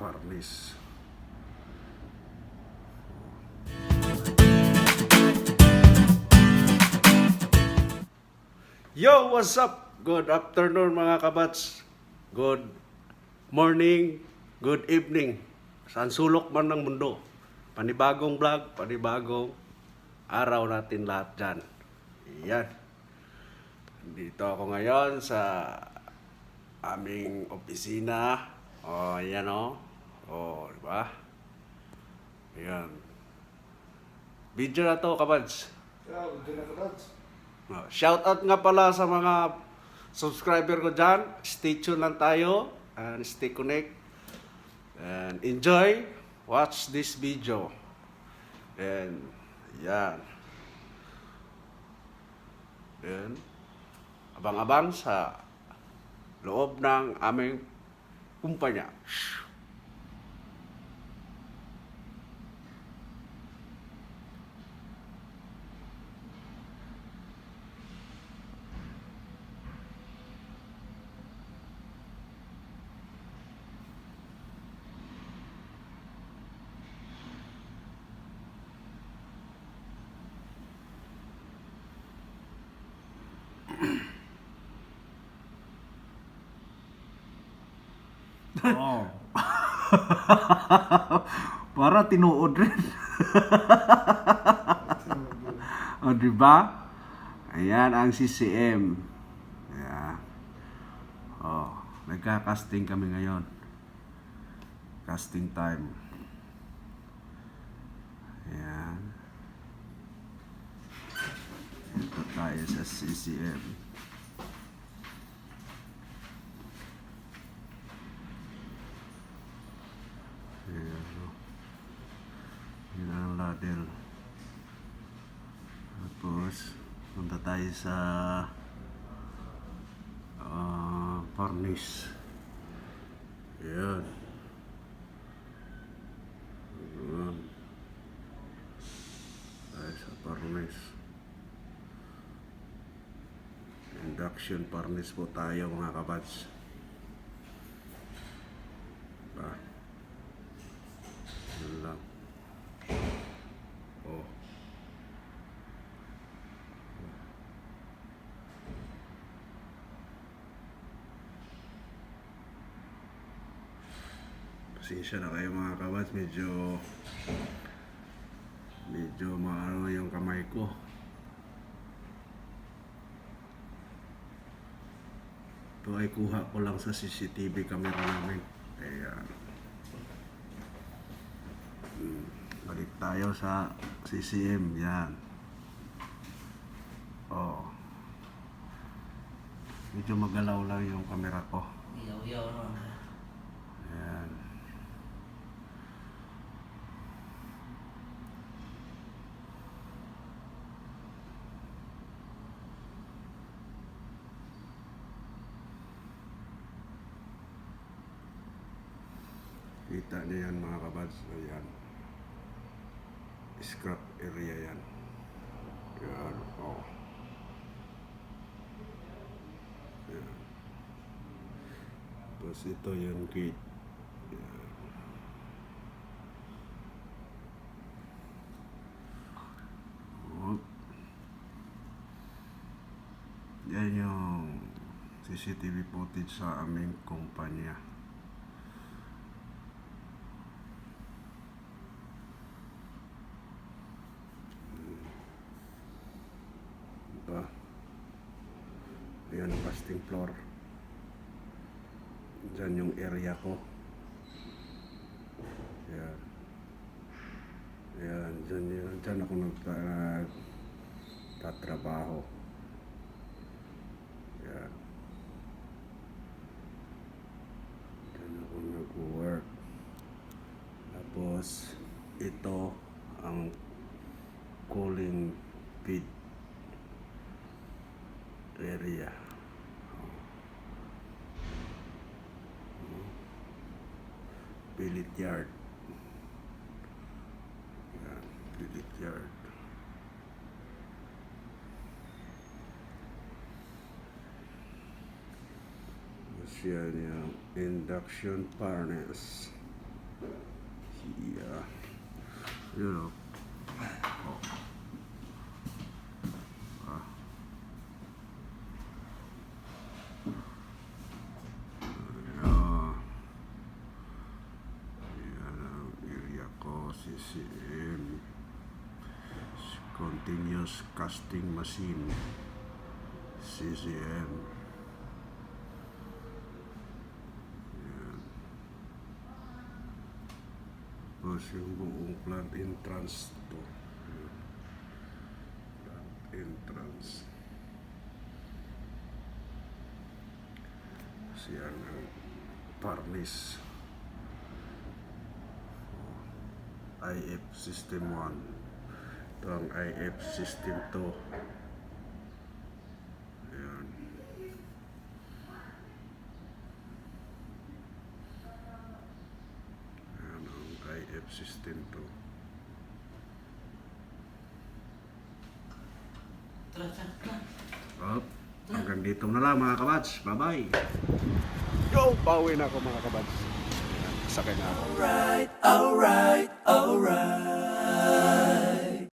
Parnis. Yo, what's up? Good afternoon mga kabats. Good morning, good evening. Saan sulok man ng mundo. Panibagong vlog, panibagong araw natin lahat dyan. Yan. Dito ako ngayon sa aming opisina. O, yan o. O, diba? Yan. Video na to, kabads. Shout out nga pala sa mga subscriber ko dyan. Stay tuned lang tayo and stay connect. And enjoy. Watch this video. And yan. Then, abang-abang sa loob ng aming kumpanya. Oh. Para tinuod rin. O, diba? Ayan ang CCM. Ayan. Oh, nagka-casting kami ngayon. Casting time. Ayan. Ito tayo sa CCM. Yan ang ladder. Tapos punta tayo sa furnace. Yan. Yan. Tayo sa furnace. Induction furnace po tayo mga kabads. Yan lang. Oh. Pasensya na kayo mga kabads, medyo maano yung kamay ko. Ito ay kuha ko lang sa CCTV camera namin. Ayan. Balik tayo sa CCM. Yan. Oh. Medyo magalaw lang yung camera ko. Yaw-yaw naman. Yan. Kita niyo yan mga kabads. Ayan. Scrap area yan. Yan. Oh. Yan. Tapos ito yung gate. Yan. Oh. Yan yung CCTV footage sa aming kumpanya. Ayan ang casting floor. Diyan yung area ko. Ayan. Ayan, dyan ako nagtatrabaho. Ayan. Dyan ako nag-work. Tapos, ito ang cooling feed area. Billet yard. Yan, billet yard. Tapos yan yung induction furnace. Yeah. Yun o. Yan ang area ko, CCM. Continuous Casting Machine. CCM. Tapos yung buong plant entrance to. Ayan. Plant entrance. Kasi yan ang furnace. IF System 1. Ito ang IF System 2. Ayan. Ayan ang IF System 2. Up. Hanggang dito na lang mga kabads. Bye-bye. Yo, pauwi na ako mga kabads. Sakay na ako. Alright, alright, alright.